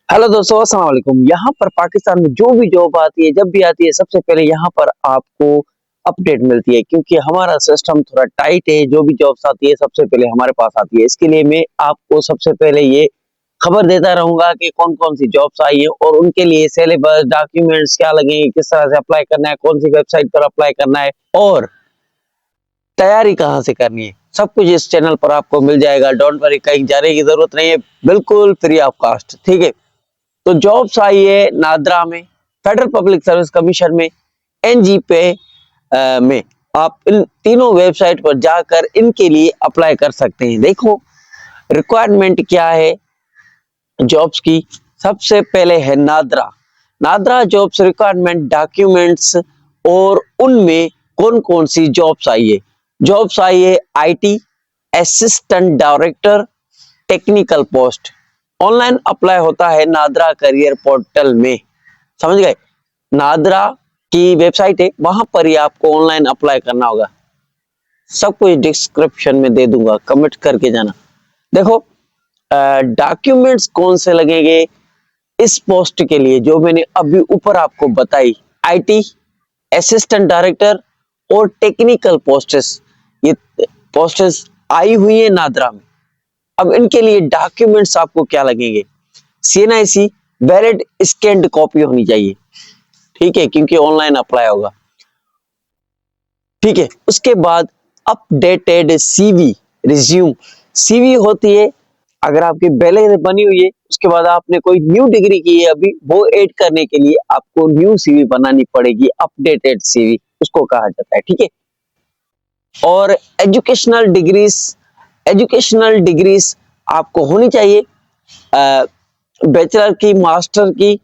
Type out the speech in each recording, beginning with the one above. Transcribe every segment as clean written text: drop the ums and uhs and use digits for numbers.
Hello दोस्तों, अस्सलाम वालेकुम। यहाँ पर पाकिस्तान में जो भी जॉब आती है, जब भी आती है, सबसे पहले यहाँ पर आपको अपडेट मिलती है, क्योंकि हमारा सिस्टम थोड़ा टाइट है। जो भी जॉब्स आती है सबसे पहले हमारे पास आती है। इसके लिए मैं आपको सबसे पहले ये खबर देता रहूंगा कि कौन कौन सी जॉब्स आई है और उनके लिए सिलेबस, डॉक्यूमेंट्स क्या लगेंगे, किस तरह से अप्लाई करना है, कौन सी वेबसाइट पर अप्लाई करना है और तैयारी कहाँ से करनी है। सब कुछ इस चैनल पर आपको मिल जाएगा। डोंट वरी, कहीं जाने की जरूरत नहीं है, बिल्कुल फ्री ऑफ कॉस्ट। ठीक है, तो जॉब्स आई है नादरा में, फेडरल पब्लिक सर्विस कमीशन में, एनजी पे में। आप इन तीनों वेबसाइट पर जाकर इनके लिए अप्लाई कर सकते हैं। देखो रिक्वायरमेंट क्या है जॉब्स की। सबसे पहले है NADRA. NADRA jobs requirement, documents और उनमें कौन कौन सी जॉब्स आई है। जॉब्स आई है IT assistant director, technical post. Online apply होता है नादरा करियर पोर्टल में। समझ गए, नादरा की वेबसाइट है, वहां पर ही आपको ऑनलाइन अप्लाई करना होगा। सब कुछ डिस्क्रिप्शन में दे दूंगा, कमेंट करके जाना। देखो डॉक्यूमेंट्स कौन से लगेंगे इस पोस्ट के लिए, जो मैंने अभी ऊपर आपको बताई, आईटी असिस्टेंट डायरेक्टर और टेक्निकल पोस्टेस, ये पोस्टेस आई हुई है नादरा में। अब इनके लिए डॉक्यूमेंट्स आपको क्या लगेंगे। सीएनआईसी वैलिड स्कैन्ड कॉपी होनी चाहिए, ठीक है, क्योंकि ऑनलाइन अप्लाई होगा। ठीक है, उसके बाद अपडेटेड सीवी, रिज्यूम। सीवी होती है अगर आपकी पहले से बनी हुई है, उसके बाद आपने कोई न्यू डिग्री की है अभी, वो ऐड करने के लिए आपको न्यू सीवी बनानी पड़ेगी। अपडेटेड सीवी उसको कहा जाता है। ठीक है, और एजुकेशनल डिग्रीज आपको होनी चाहिए, बैचलर की, मास्टर की,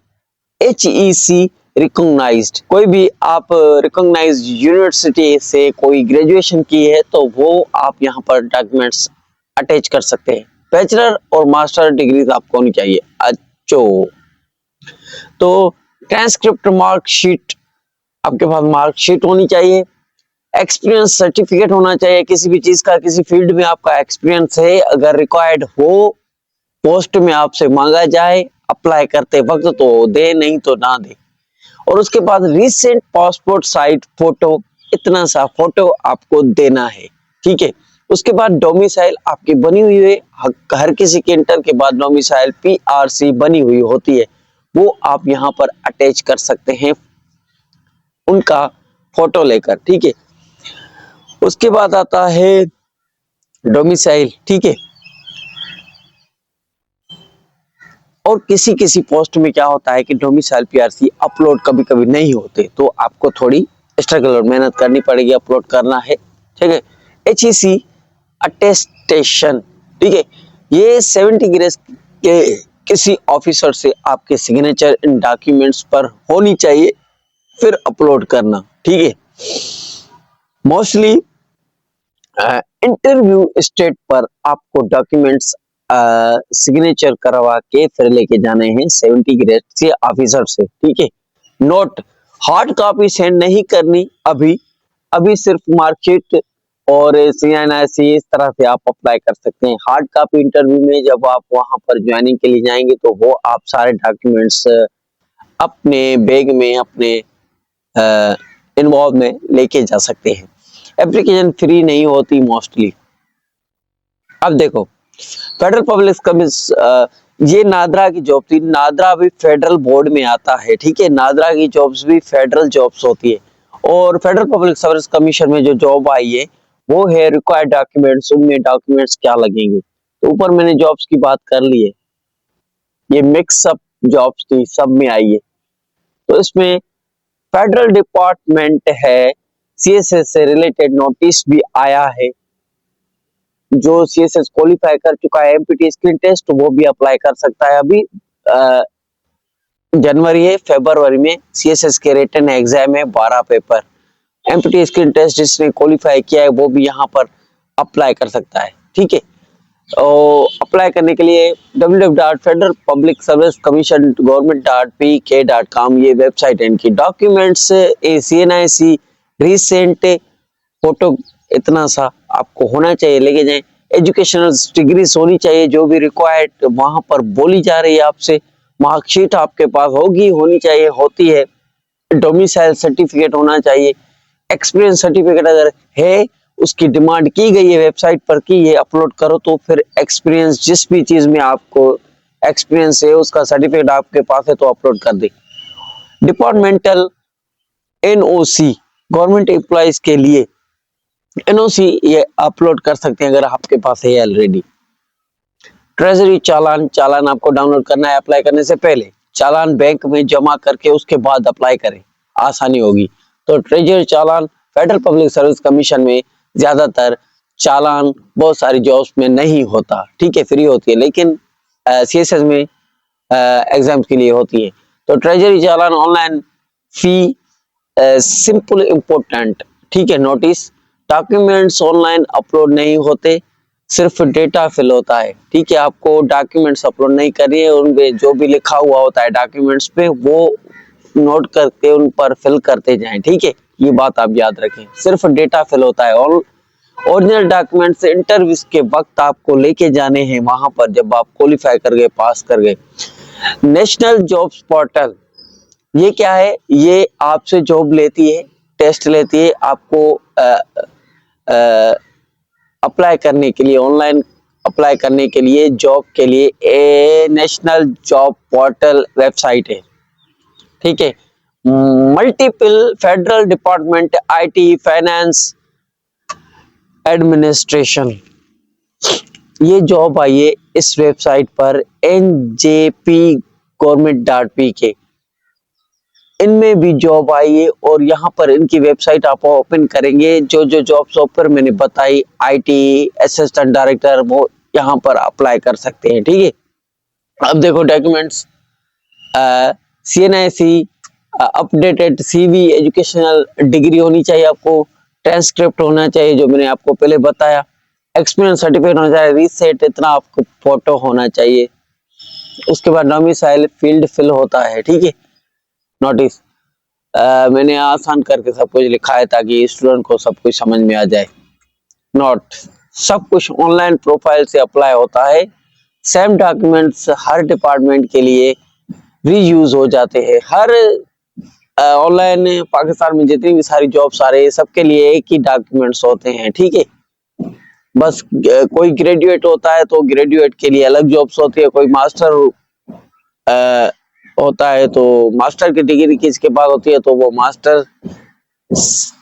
HEC रिकॉग्नाइज्ड। कोई भी आप रिकॉग्नाइज्ड यूनिवर्सिटी से कोई ग्रेजुएशन की है तो वो आप यहाँ पर डॉक्यूमेंट्स अटैच कर सकते हैं। बैचलर और मास्टर डिग्रीज आपको होनी चाहिए। अच्छो, तो ट्रांसक्रिप्ट, मार्कशीट, आपके पास मार्कशीट होनी चाहिए। एक्सपीरियंस सर्टिफिकेट होना चाहिए, किसी भी चीज का, किसी फील्ड में आपका एक्सपीरियंस है, अगर रिक्वायर्ड हो, पोस्ट में आपसे मांगा जाए अप्लाई करते वक्त तो दे, नहीं तो ना दे। और उसके बाद रिसेंट पासपोर्ट साइज फोटो, इतना सा फोटो आपको देना है। ठीक है, उसके बाद डोमिसाइल आपकी बनी हुई है। हर किसी के इंटर के बाद डोमिसाइल PRC बनी हुई होती है, वो आप यहाँ पर अटैच कर सकते हैं उनका फोटो लेकर। ठीक है, उसके बाद आता है डोमिसाइल। ठीक है, और किसी किसी पोस्ट में क्या होता है कि डोमिसाइल PRC अपलोड कभी कभी नहीं होते, तो आपको थोड़ी स्ट्रगल और मेहनत करनी पड़ेगी, अपलोड करना है। ठीक है, HEC अटेस्टेशन। ठीक है, ये 70 ग्रेस के किसी ऑफिसर से आपके सिग्नेचर इन डॉक्यूमेंट्स पर होनी चाहिए, फिर अपलोड करना। ठीक है, मोस्टली इंटरव्यू स्टेट पर आपको डॉक्यूमेंट्स सिग्नेचर करवा के फिर लेके जाने हैं 70 ग्रेड से ऑफिसर से। ठीक है, नोट, हार्ड कॉपी सेंड नहीं करनी अभी। अभी सिर्फ मार्कशीट और CNIC इस तरह से आप अप्लाई कर सकते हैं। हार्ड कॉपी इंटरव्यू में जब आप वहां पर ज्वाइनिंग के लिए जाएंगे तो वो आप सारे डॉक्यूमेंट्स अपने बैग में, अपने इन्वॉल्व में लेके जा सकते हैं। एप्लीकेशन फ्री नहीं होती मोस्टली। अब देखो फेडरल पब्लिक कमीशन, ये नादरा की जॉब थी। नादरा भी फेडरल बोर्ड में आता है। ठीक है, नादरा की जॉब्स भी फेडरल जॉब्स होती है। और फेडरल पब्लिक सर्विस कमीशन में जो जॉब आई है वो है रिक्वायर्ड डॉक्यूमेंट्स। उनमें डॉक्यूमेंट्स क्या लगेंगे, तो ऊपर मैंने जॉब्स की बात कर ली है, ये मिक्स अप जॉब्स थी, सब में आई है। तो इसमें फेडरल डिपार्टमेंट है, CSS से रिलेटेड नोटिस भी आया है। जो CSS क्वालिफाई कर चुका है MPT स्क्रीन टेस्ट, वो भी अप्लाई कर सकता है। अभी जनवरी है, फरवरी में CSS के रिटन एग्जाम है, 12 पेपर। MPT स्क्रीन टेस्ट जिसने क्वालिफाई किया है वो भी यहाँ पर अप्लाई कर सकता है। ठीक है, और अप्लाई करने के लिए www.federalpublicservicecommission.government.pk.com ये वेबसाइट है इनकी। डॉक्यूमेंट्स CNIC रिसेंट फोटो, इतना सा आपको होना चाहिए, लेके जाएं। एजुकेशनल डिग्री होनी चाहिए जो भी रिक्वायर्ड वहां पर बोली जा रही है आपसे, मार्कशीट आपके पास होनी चाहिए, होती है, डोमिसाइल सर्टिफिकेट होना चाहिए, एक्सपीरियंस सर्टिफिकेट अगर है, उसकी डिमांड की गई है वेबसाइट पर कि ये अपलोड करो, तो फिर एक्सपीरियंस जिस भी चीज में आपको एक्सपीरियंस है उसका सर्टिफिकेट आपके पास है तो अपलोड कर दे। डिपार्टमेंटल एनओसी, गवर्नमेंट एम्प्लॉइज के लिए एनओसी ये अपलोड कर सकते हैं अगर आपके पास है ऑलरेडी। ट्रेजरी चालान, चालान आपको डाउनलोड करना है अप्लाई करने से पहले, चालान बैंक में जमा करके उसके बाद अप्लाई करें, आसानी होगी। तो ट्रेजरी चालान फेडरल पब्लिक सर्विस कमीशन में ज्यादातर चालान बहुत सारी जॉब्स में नहीं होता, ठीक है, फ्री होती है, लेकिन सीएसएस में एग्जाम के लिए होती है। तो ट्रेजरी चालान ऑनलाइन फी सिंपल इम्पोर्टेंट, ठीक है। नोटिस, डॉक्यूमेंट्स ऑनलाइन अपलोड नहीं होते, सिर्फ डेटा फिल होता है, ठीक है। आपको डॉक्यूमेंट्स अपलोड नहीं करिए, उनमें जो भी लिखा हुआ होता है डॉक्यूमेंट्स पे वो नोट करके उन पर फिल करते जाएं, ठीक है, ये बात आप याद रखें, सिर्फ डेटा फिल होता है। और ओरिजिनल डॉक्यूमेंट्स इंटरव्यू के वक्त आपको लेके जाने हैं वहां पर, जब आप क्वालिफाई कर गए, पास कर गए। नेशनल जॉब्स पोर्टल, ये क्या है, ये आपसे जॉब लेती है, टेस्ट लेती है, आपको अप्लाई करने के लिए, ऑनलाइन अप्लाई करने के लिए, जॉब के लिए ए नेशनल जॉब पोर्टल वेबसाइट है, ठीक है। Multiple federal department, IT, finance, administration, ये जॉब आई है इस वेबसाइट पर njpgovernment.pk, इनमें भी जॉब आई है और यहाँ पर इनकी वेबसाइट आप ओपन करेंगे, जो जो जॉब्स ऊपर मैंने बताई, आईटी, असिस्टेंट डायरेक्टर, वो यहाँ पर अप्लाई कर सकते हैं, ठीक है। अब देखो documents, CNIC, updated CV, educational degree होनी चाहिए आपको, ट्रांसक्रिप्ट होना चाहिए जो मैंने आपको पहले बताया, एक्सपीरियंस सर्टिफिकेट होना चाहिए, रीसेट इतना आपको फोटो होना चाहिए, उसके बाद डोमिसाइल फील्ड फिल होता है, ठीक है। नोटिस, मैंने आसान करके सब कुछ लिखा है ताकि स्टूडेंट को सब कुछ समझ में आ जाए। नोट, सब कुछ ऑनलाइन प्रोफाइल से अप्लाई होता है, सेम डॉक्यूमेंट्स हर डिपार्टमेंट के लिए रीयूज हो जाते हैं, हर ऑनलाइन पाकिस्तान में जितनी भी सारी जॉब्स आ रही है सबके लिए एक ही डॉक्यूमेंट्स होते हैं, ठीक है। बस कोई ग्रेजुएट होता है तो ग्रेजुएट के लिए अलग जॉब्स होती है, कोई मास्टर होता है तो मास्टर की डिग्री किसके पास होती है तो वो मास्टर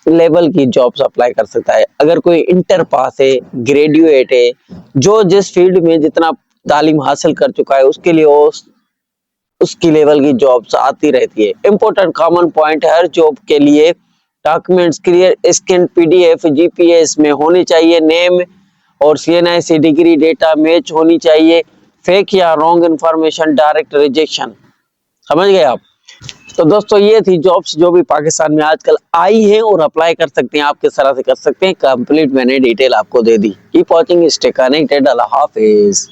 लेवल की जॉब्स अप्लाई कर सकता है। अगर कोई इंटर पास है, ग्रेजुएट है, जो जिस फील्ड में जितना तालीम हासिल कर चुका है उसके लिए उसकी लेवल की जॉब्स आती रहती है। इंपॉर्टेंट कॉमन पॉइंट, हर जॉब के लिए documents clear scan PDF GPS में होनी चाहिए, नेम और CNIC डिग्री डेटा मैच होनी चाहिए, फेक या रॉन्ग इंफॉर्मेशन डायरेक्ट रिजेक्शन, समझ गए आप। तो दोस्तों ये थी जॉब्स जो भी पाकिस्तान में आजकल आई है और अप्लाई कर सकते हैं, आप किस तरह से कर सकते हैं, कंप्लीट मैंने डिटेल आपको दे दी। कीप वॉचिंग, स्टे कनेक्टेड, अल्लाह हाफिज।